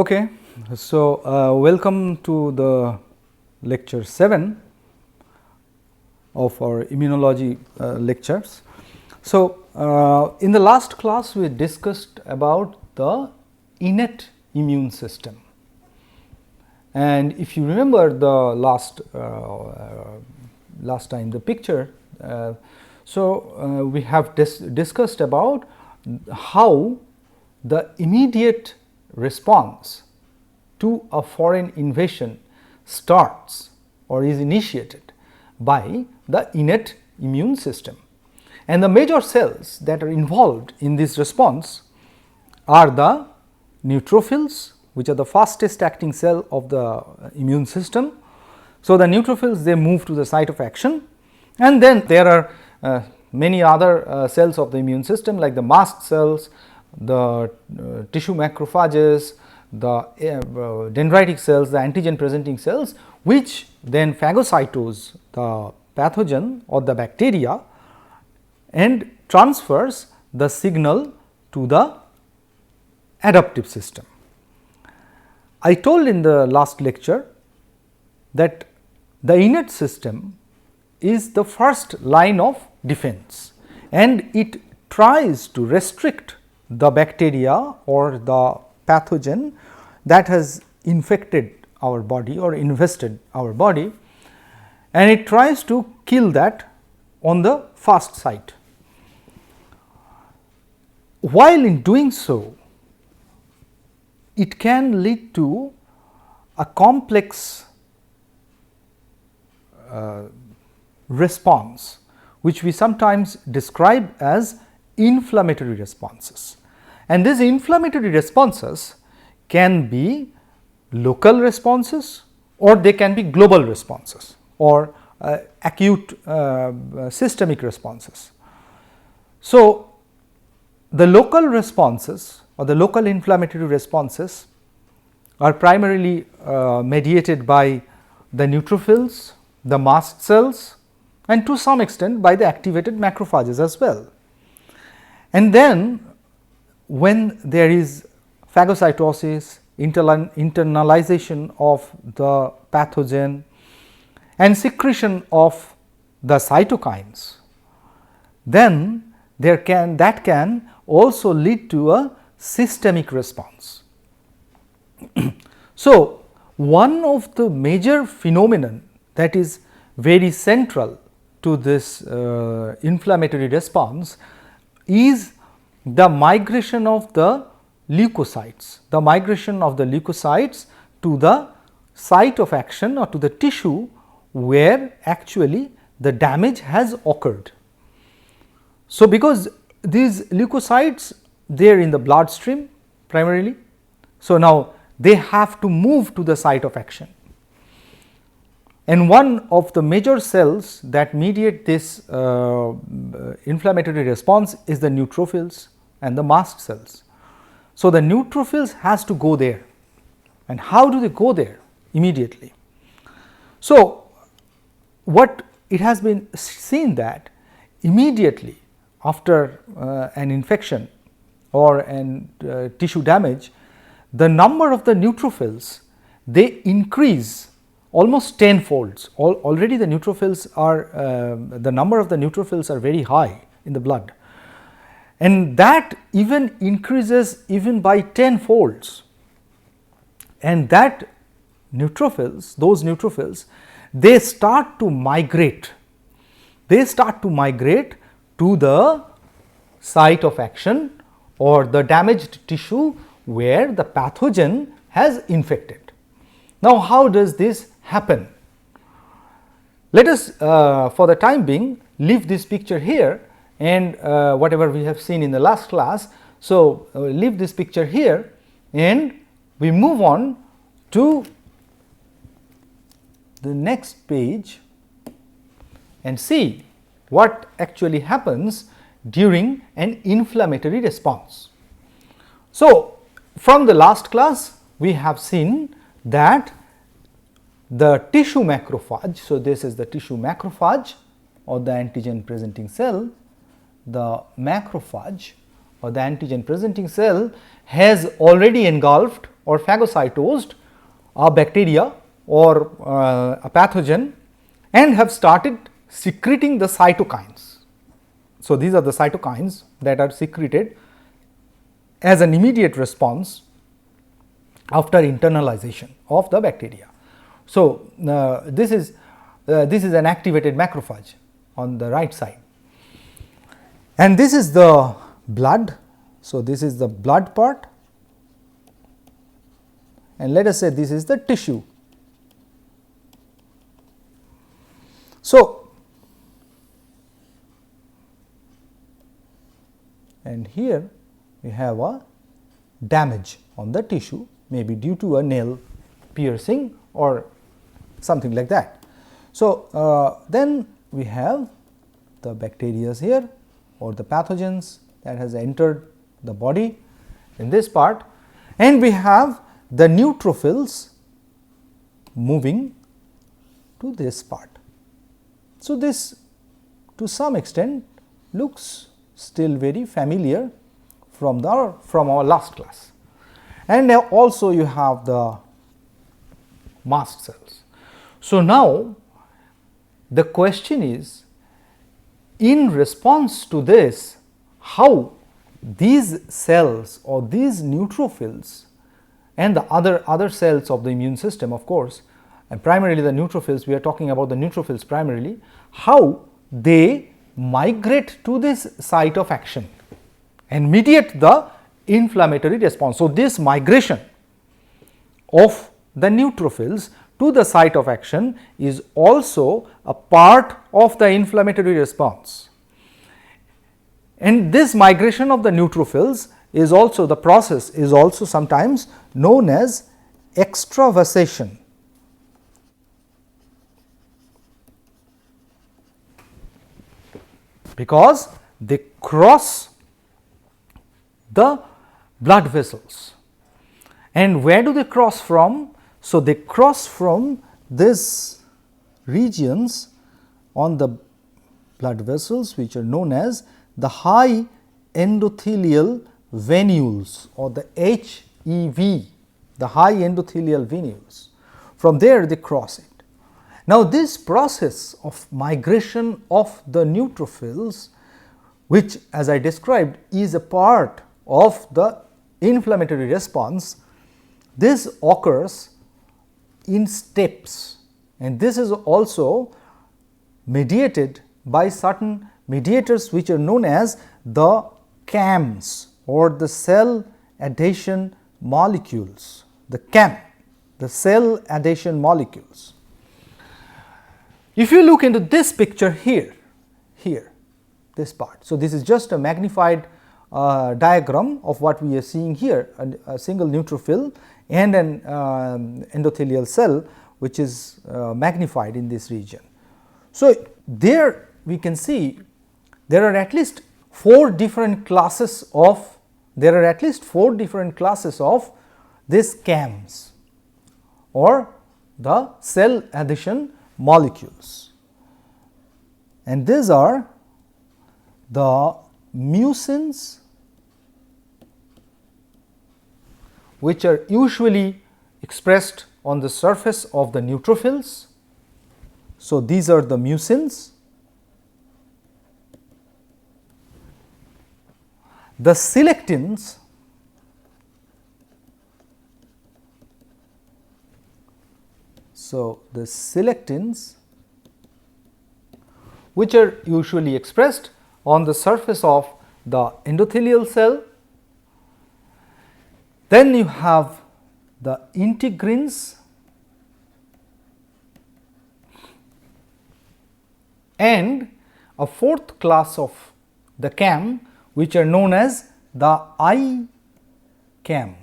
Okay, so welcome to the lecture 7 of our immunology lectures. So, in the last class we discussed about the innate immune system, and if you remember the last time the picture, we have discussed about how the immediate response to a foreign invasion starts or is initiated by the innate immune system. And the major cells that are involved in this response are the neutrophils, which are the fastest acting cell of the immune system. So, the neutrophils, they move to the site of action, and then there are many other cells of the immune system like the mast cells, the tissue macrophages, the dendritic cells, the antigen presenting cells, which then phagocytose the pathogen or the bacteria and transfers the signal to the adaptive system. I told in the last lecture that the innate system is the first line of defense, and it tries to restrict the bacteria or the pathogen that has infected our body or invested our body, and it tries to kill that on the fast site. While in doing so, it can lead to a complex response, which we sometimes describe as inflammatory responses. And these inflammatory responses can be local responses, or they can be global responses, or acute systemic responses. So, the local responses or the local inflammatory responses are primarily mediated by the neutrophils, the mast cells, and to some extent by the activated macrophages as well. And then when there is phagocytosis, internalization of the pathogen and secretion of the cytokines, then that can also lead to a systemic response. So, one of the major phenomenon that is very central to this inflammatory response is the migration of the leukocytes, to the site of action or to the tissue where actually the damage has occurred. So, because these leukocytes, they are in the bloodstream primarily, so now they have to move to the site of action. And one of the major cells that mediate this inflammatory response is the neutrophils and the mast cells. So, the neutrophils has to go there, and how do they go there? Immediately. So, what it has been seen that immediately after an infection or an tissue damage, the number of the neutrophils, they increase almost tenfolds. Already the neutrophils are the number of the neutrophils are very high in the blood, and that even increases even by tenfolds. And that neutrophils, those neutrophils, they start to migrate. They start to migrate to the site of action or the damaged tissue where the pathogen has infected. Now, how does this happen? Let us for the time being leave this picture here, and whatever we have seen in the last class. So, leave this picture here and we move on to the next page and see what actually happens during an inflammatory response. So, from the last class we have seen that the tissue macrophage, so this is the tissue macrophage or the antigen presenting cell, the macrophage or the antigen presenting cell has already engulfed or phagocytosed a bacteria or a pathogen and have started secreting the cytokines. So, these are the cytokines that are secreted as an immediate response after internalization of the bacteria. So, this is an activated macrophage on the right side, and this is the blood. So, this is the blood part, and let us say this is the tissue. So, and here we have a damage on the tissue, maybe due to a nail piercing or something like that. So, then we have the bacteria here or the pathogens that has entered the body in this part, and we have the neutrophils moving to this part. So, this to some extent looks still very familiar from our last class, and also you have the mast cells. So, now the question is, in response to this, how these cells or these neutrophils and the other cells of the immune system, of course, and primarily the neutrophils, we are talking about the neutrophils primarily, how they migrate to this site of action and mediate the inflammatory response. So, this migration of the neutrophils to the site of action is also a part of the inflammatory response, and this migration of the neutrophils is also, the process is also sometimes known as extravasation. Because they cross the blood vessels. And where do they cross from? So, they cross from these regions on the blood vessels, which are known as the high endothelial venules or the HEV, the high endothelial venules. From there they cross it. Now, this process of migration of the neutrophils, which as I described is a part of the inflammatory response, this occurs in steps, and this is also mediated by certain mediators which are known as the CAMs or the cell adhesion molecules, the CAM, the cell adhesion molecules. If you look into this picture here, this part. So, this is just a magnified diagram of what we are seeing here, a single neutrophil and an endothelial cell which is magnified in this region. So, there we can see there are at least 4 different classes of these CAMs or the cell adhesion molecules, and these are the mucins, which are usually expressed on the surface of the neutrophils. So, these are the mucins. The selectins, so the selectins which are usually expressed on the surface of the endothelial cell. Then you have the integrins and a 4th class of the CAM which are known as the ICAM,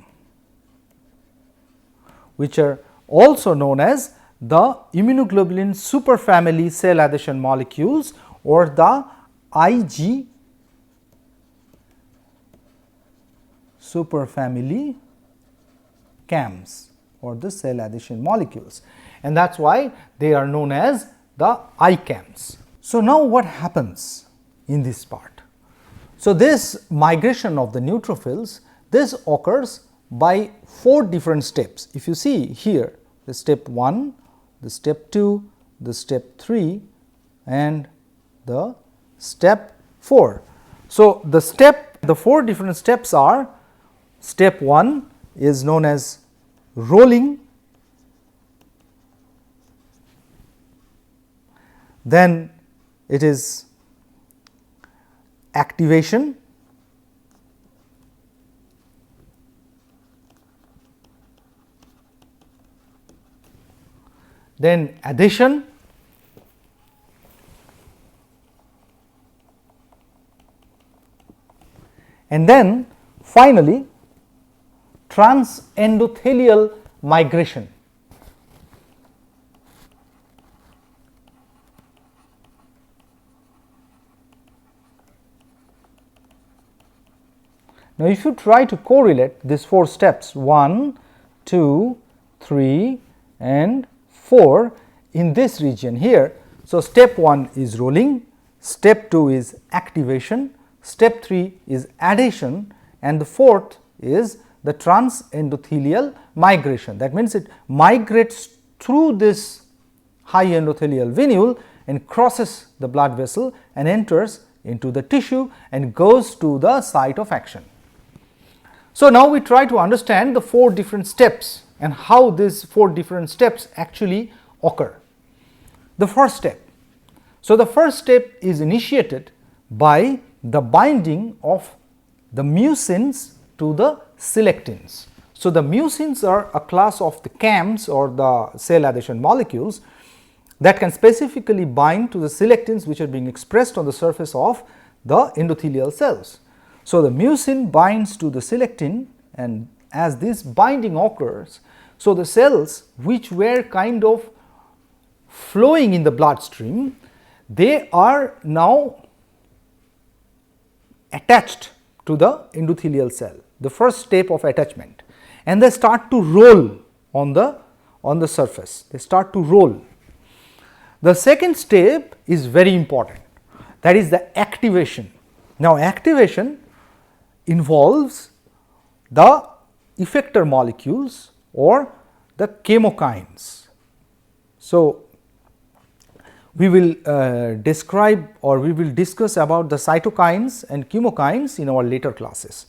which are also known as the immunoglobulin superfamily cell adhesion molecules or the IG superfamily CAMs or the cell adhesion molecules, and that is why they are known as the ICAMs. So, now what happens in this part? So, this migration of the neutrophils, this occurs by 4 different steps. If you see here, the step 1, the step 2, the step 3 and the step 4. So, the 4 different steps are: step 1 is known as rolling, then it is activation, then adhesion, and then finally transendothelial migration. Now, if you try to correlate these 4 steps 1, 2, 3 and 4 in this region here. So, step 1 is rolling, step 2 is activation, step 3 is adhesion and the 4th is the transendothelial migration. That means, it migrates through this high endothelial venule and crosses the blood vessel and enters into the tissue and goes to the site of action. So, now we try to understand the 4 different steps and how these 4 different steps actually occur. The first step. So, the first step is initiated by the binding of the mucins to the selectins. So, the mucins are a class of the CAMs or the cell adhesion molecules that can specifically bind to the selectins which are being expressed on the surface of the endothelial cells. So, the mucin binds to the selectin, and as this binding occurs, so the cells which were kind of flowing in the bloodstream, they are now attached to the endothelial cell, the first step of attachment, and they start to roll on the surface, they start to roll. The second step is very important, that is the activation. Now, activation involves the effector molecules or the chemokines. So, we will describe or we will discuss about the cytokines and chemokines in our later classes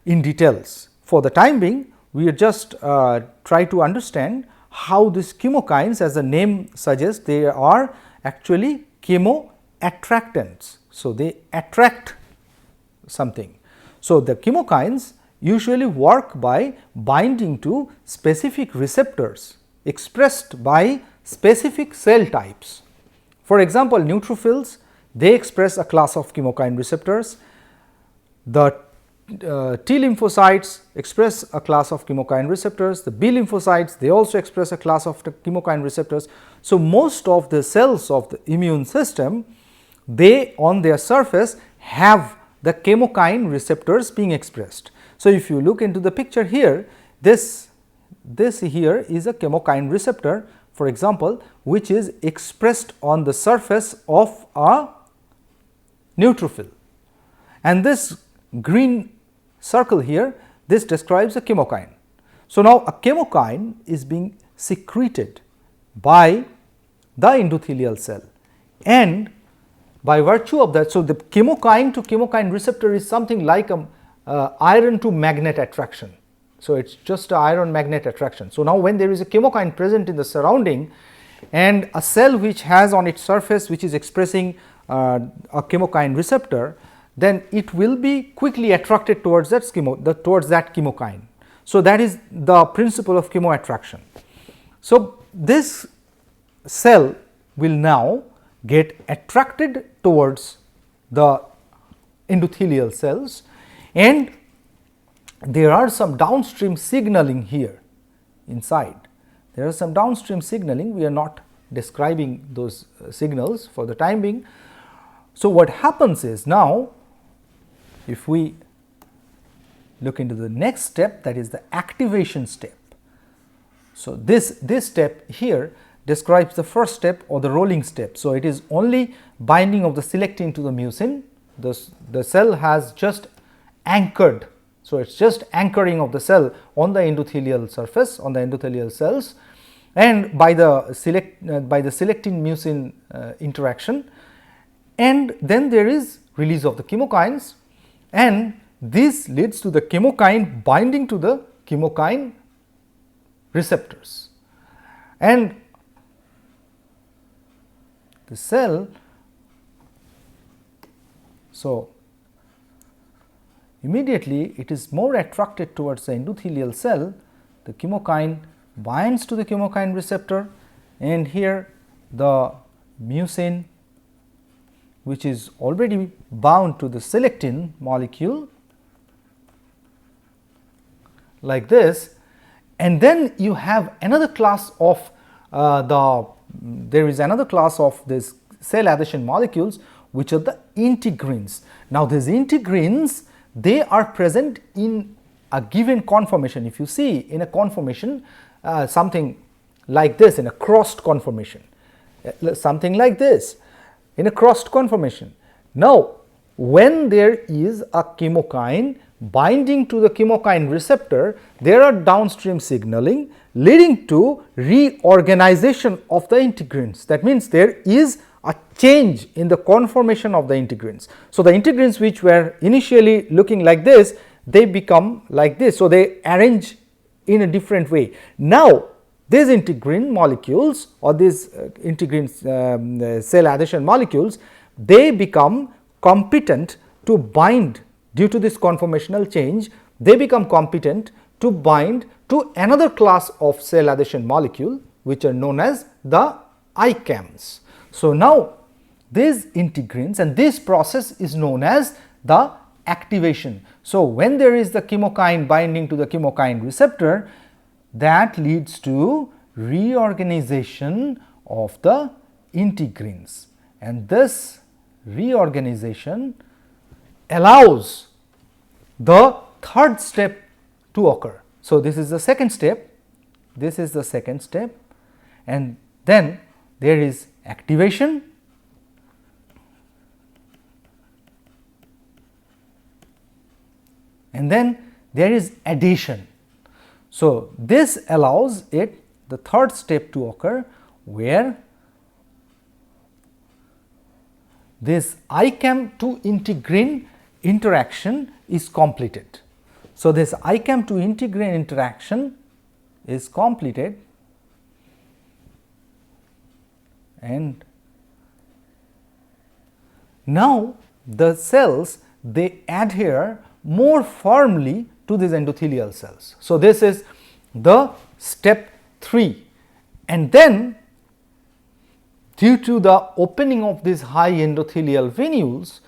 in details. For the time being, we are just try to understand how these chemokines, as the name suggests, they are actually chemoattractants. So, they attract something. So, the chemokines usually work by binding to specific receptors expressed by specific cell types. For example, neutrophils, they express a class of chemokine receptors. The T lymphocytes express a class of chemokine receptors. The B lymphocytes, they also express a class of the chemokine receptors. So, most of the cells of the immune system, they on their surface have the chemokine receptors being expressed. So, if you look into the picture here, this here is a chemokine receptor, for example, which is expressed on the surface of a neutrophil, and this green circle here, this describes a chemokine. So, now a chemokine is being secreted by the endothelial cell, and by virtue of that, so the chemokine to chemokine receptor is something like a iron to magnet attraction. So, it is just an iron magnet attraction. So, now when there is a chemokine present in the surrounding and a cell which has on its surface which is expressing a chemokine receptor, then it will be quickly attracted towards that chemokine. So, that is the principle of chemoattraction. So, this cell will now get attracted towards the endothelial cells, and there are some downstream signaling here inside. There are some downstream signaling, we are not describing those signals for the time being. So, what happens is, now if we look into the next step, that is the activation step. So, this step here describes the first step or the rolling step. So, it is only binding of the selectin to the mucin, the cell has just anchored. So, it is just anchoring of the cell on the endothelial surface, on the endothelial cells, and by the selectin mucin interaction, and then there is release of the chemokines, and this leads to the chemokine binding to the chemokine receptors, and the cell. So, immediately it is more attracted towards the endothelial cell, the chemokine binds to the chemokine receptor, and here the mucin, which is already bound to the selectin molecule like this, and then you have another class of there is another class of this cell adhesion molecules, which are the integrins. Now, these integrins, they are present in a given conformation. If you see in a conformation something like this, in a crossed conformation, something like this in a crossed conformation. Now, when there is a chemokine binding to the chemokine receptor, there are downstream signaling leading to reorganization of the integrins. That means, there is a change in the conformation of the integrins. So, the integrins which were initially looking like this, they become like this. So, they arrange in a different way. Now, these integrin molecules or these integrin cell adhesion molecules, they become competent to bind due to this conformational change. They become competent to bind to another class of cell adhesion molecule, which are known as the ICAMs. So, now these integrins, and this process is known as the activation. So, when there is the chemokine binding to the chemokine receptor, that leads to reorganization of the integrins, and this reorganization allows the third step to occur. So, this is the second step, this is the second step, and then there is activation, and then there is adhesion. So, this allows it the third step to occur, where this ICAM to integrin interaction is completed. So, this ICAM to integrin interaction is completed, and now the cells, they adhere more firmly to these endothelial cells. So, this is the step 3, and then due to the opening of these high endothelial venules,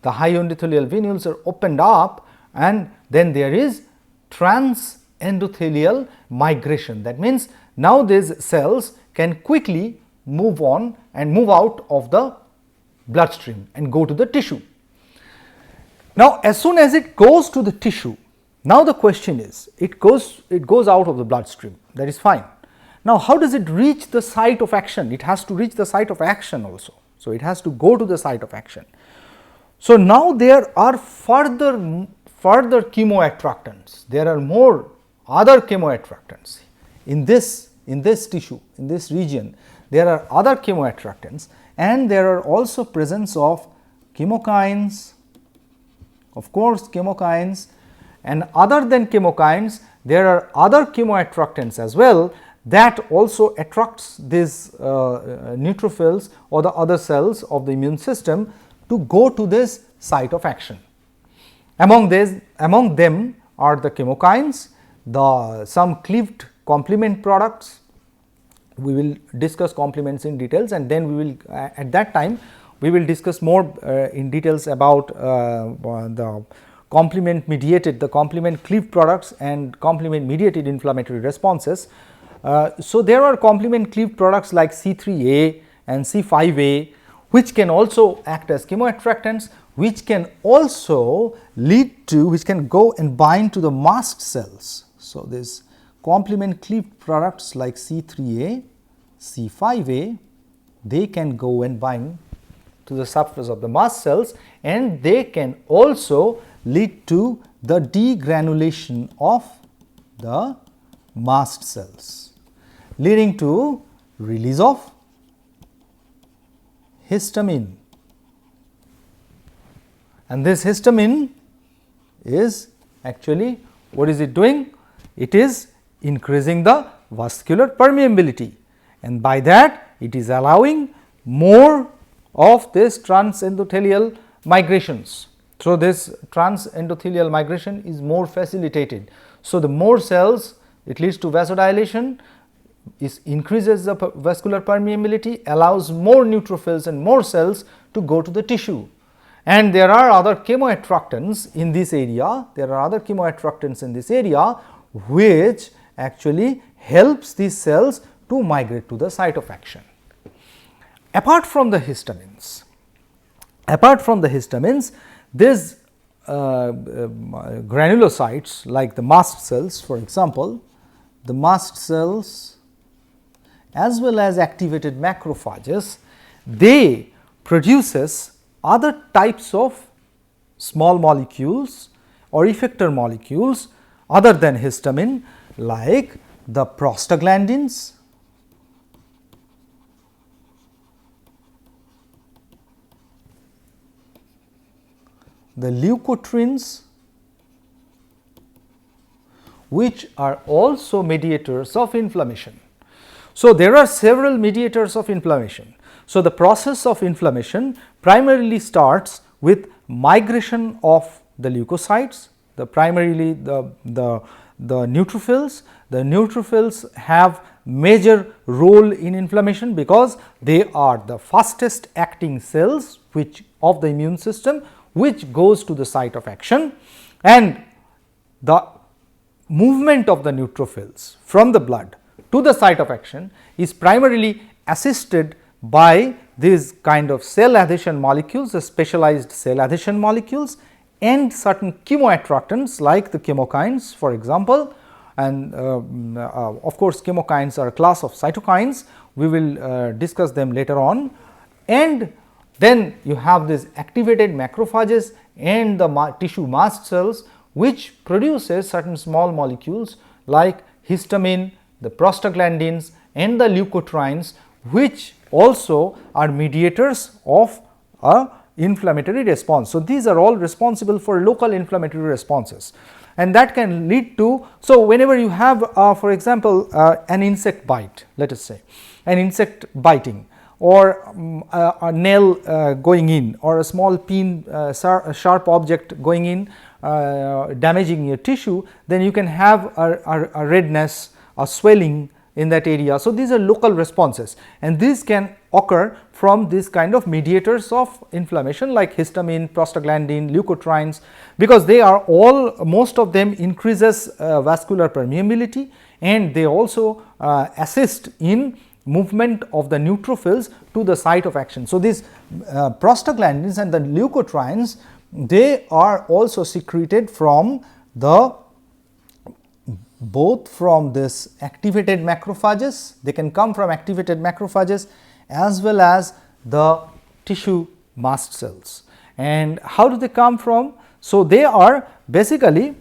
the high endothelial venules are opened up, and then there is transendothelial migration. That means, now these cells can quickly move on and move out of the bloodstream and go to the tissue. Now, as soon as it goes to the tissue, now the question is, it goes out of the bloodstream, that is fine. Now, how does it reach the site of action? It has to reach the site of action also. So, it has to go to the site of action. So, now there are further chemoattractants, there are more other chemoattractants in this tissue, in this region. There are other chemoattractants, and there are also presence of chemokines, of course chemokines, and other than chemokines, there are other chemoattractants as well that also attracts these neutrophils or the other cells of the immune system to go to this site of action. Among them are the chemokines, some cleaved complement products. We will discuss complements in details, and then we will at that time we will discuss more in details about the complement mediated, the complement cleaved products and complement mediated inflammatory responses. So, there are complement cleaved products like C3A and C5A, which can also act as chemoattractants, which can also lead to, which can go and bind to the mast cells. So, this complement cleaved products like C3A, C5A, they can go and bind to the surface of the mast cells, and they can also lead to the degranulation of the mast cells, leading to release of histamine. And this histamine is actually, what is it doing? It is increasing the vascular permeability, and by that it is allowing more of this transendothelial migrations. So, this transendothelial migration is more facilitated. So, the more cells, it leads to vasodilation, it increases the vascular permeability, allows more neutrophils and more cells to go to the tissue. And there are other chemoattractants in this area, which actually helps these cells to migrate to the site of action. Apart from the histamines, these granulocytes like the mast cells, for example, the mast cells as well as activated macrophages, they produces other types of small molecules or effector molecules other than histamine, like the prostaglandins, the leukotrienes, which are also mediators of inflammation. So, there are several mediators of inflammation. So, the process of inflammation primarily starts with migration of the leukocytes, primarily the neutrophils. The neutrophils have major role in inflammation because they are the fastest acting cells which of the immune system, which goes to the site of action, and the movement of the neutrophils from the blood to the site of action is primarily assisted by these kind of cell adhesion molecules, the specialized cell adhesion molecules, and certain chemoattractants like the chemokines, for example. And of course, chemokines are a class of cytokines, we will discuss them later on. And then you have these activated macrophages and the tissue mast cells, which produces certain small molecules like histamine, the prostaglandins and the leukotrienes, which also are mediators of a inflammatory response. So, these are all responsible for local inflammatory responses, and that can lead to. So, whenever you have for example, an insect bite, let us say an insect biting, or a nail going in, or a small pin sharp object going in damaging your tissue, then you can have a redness, a swelling in that area. So, these are local responses, and these can occur from this kind of mediators of inflammation like histamine, prostaglandin, leukotrienes, because they are all, most of them increases vascular permeability, and they also assist in movement of the neutrophils to the site of action. So, these prostaglandins and the leukotrienes, they are also secreted from the both from this activated macrophages, they can come from activated macrophages as well as the tissue mast cells. And how do they come from? So, they are basically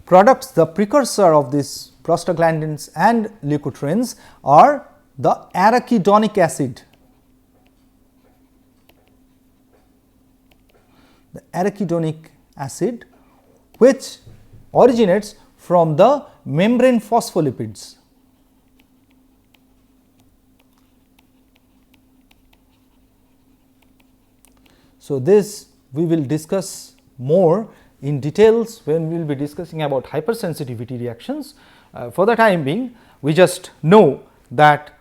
products, the precursor of these prostaglandins and leukotrienes are the arachidonic acid. The arachidonic acid, which originates from the membrane phospholipids. So, this we will discuss more in details when we will be discussing about hypersensitivity reactions. For the time being, we just know that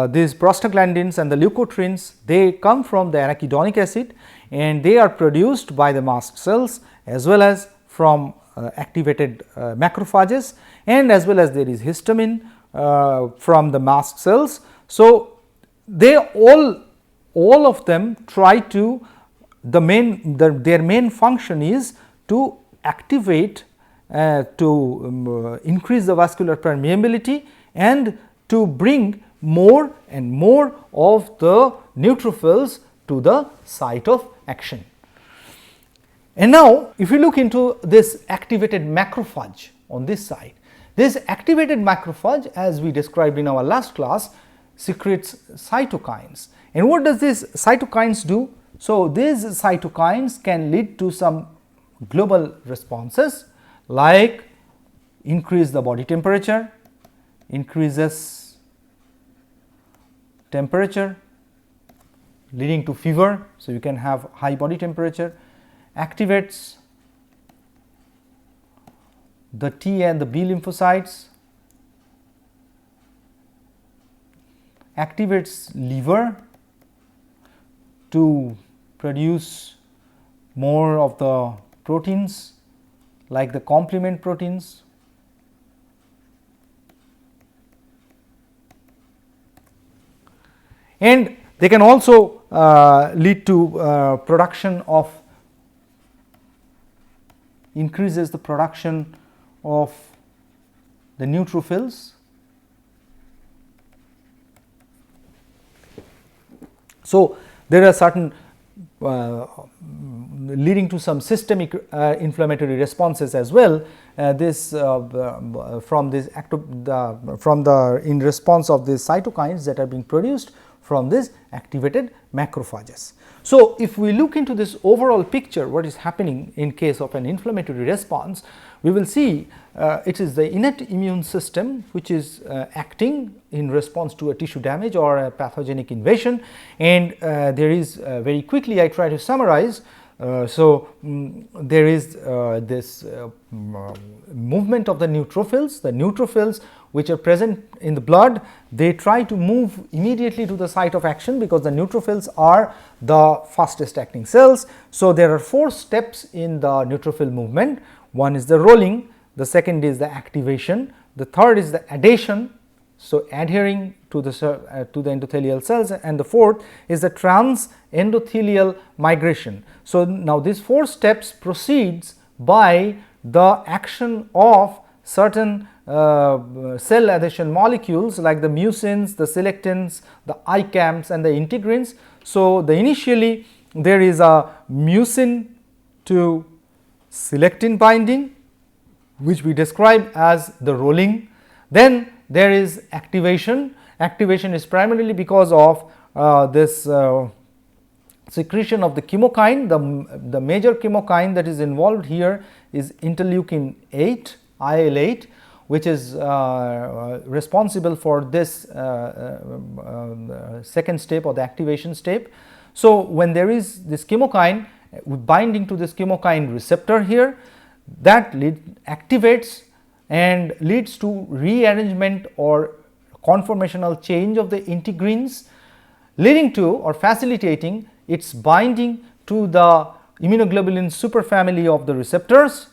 these prostaglandins and the leukotrienes, they come from the arachidonic acid, and they are produced by the mast cells as well as from activated macrophages, and as well as there is histamine from the mast cells. So, they all of them try to their main function is to activate to increase the vascular permeability and to bring more and more of the neutrophils to the site of action. And now, if you look into this activated macrophage on this side, this activated macrophage, as we described in our last class, secretes cytokines. And what does this cytokines do? So, these cytokines can lead to some global responses like increase the body temperature, increases temperature leading to fever. So, you can have high body temperature, activates the T and the B lymphocytes, activates liver to produce more of the proteins like the complement proteins, and they can also lead to production of, increases the production of the neutrophils. So, there are certain leading to some systemic inflammatory responses as well. This from this in response of these cytokines that are being produced from this activated macrophages. So, if we look into this overall picture, what is happening in case of an inflammatory response, we will see it is the innate immune system which is acting in response to a tissue damage or a pathogenic invasion, and there is very quickly I try to summarize. There is this movement of the neutrophils which are present in the blood, they try to move immediately to the site of action because the neutrophils are the fastest acting cells. So, there are 4 steps in the neutrophil movement. One is the rolling, the second is the activation, the third is the adhesion, so adhering to the endothelial cells, and the fourth is the transendothelial migration. So, now these 4 steps proceeds by the action of certain cell adhesion molecules like the mucins, the selectins, the ICAMs and the integrins. So, initially there is a mucin to selectin binding which we describe as the rolling. Then there is activation. Activation is primarily because of this secretion of the chemokine. The major chemokine that is involved here is interleukin 8, IL-8, which is responsible for this second step or the activation step. So, when there is this chemokine binding to this chemokine receptor here, that activates and leads to rearrangement or conformational change of the integrins, leading to or facilitating its binding to the immunoglobulin superfamily of the receptors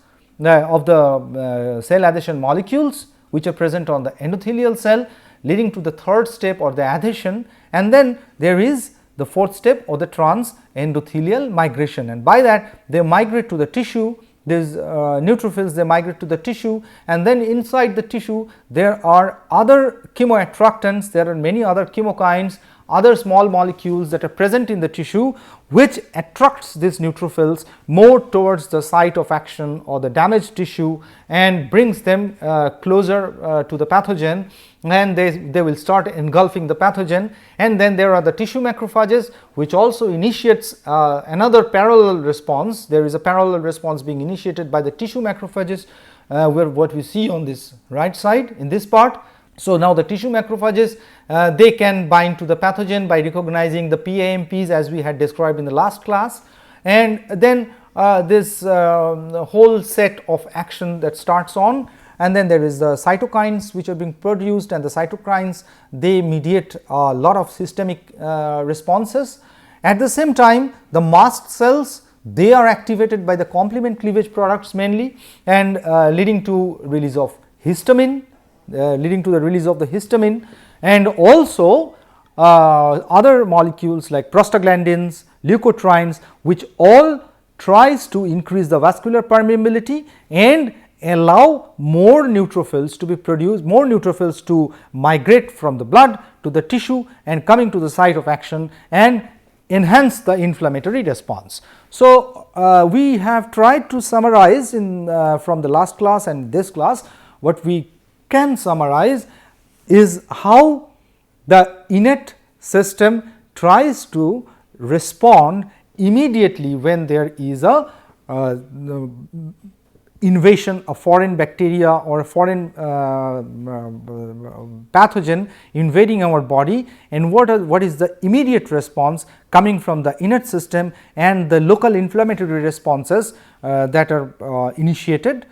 of the cell adhesion molecules which are present on the endothelial cell, leading to the third step or the adhesion, and then there is the fourth step or the transendothelial migration, and by that they migrate to the tissue. These neutrophils, they migrate to the tissue, and then inside the tissue there are other chemoattractants, there are many other chemokines, other small molecules that are present in the tissue which attracts these neutrophils more towards the site of action or the damaged tissue and brings them closer to the pathogen, and they will start engulfing the pathogen. And then there are the tissue macrophages which also initiates another parallel response. There is a parallel response being initiated by the tissue macrophages where what we see on this right side in this part. So, now the tissue macrophages they can bind to the pathogen by recognizing the PAMPs as we had described in the last class, and then this whole set of action that starts on, and then there is the cytokines which are being produced, and the cytokines they mediate a lot of systemic responses. At the same time, the mast cells they are activated by the complement cleavage products mainly, and leading to release of histamine. Leading to the release of the histamine, and also other molecules like prostaglandins, leukotrienes, which all tries to increase the vascular permeability and allow more neutrophils to be produced, more neutrophils to migrate from the blood to the tissue and coming to the site of action and enhance the inflammatory response. So, we have tried to summarize in from the last class and this class. What we can summarize is how the innate system tries to respond immediately when there is a invasion of foreign bacteria or a foreign pathogen invading our body, and what is the immediate response coming from the innate system and the local inflammatory responses that are initiated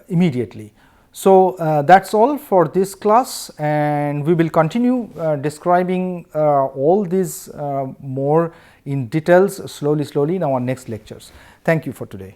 immediately. So, that is all for this class, and we will continue describing all these more in details slowly in our next lectures. Thank you for today.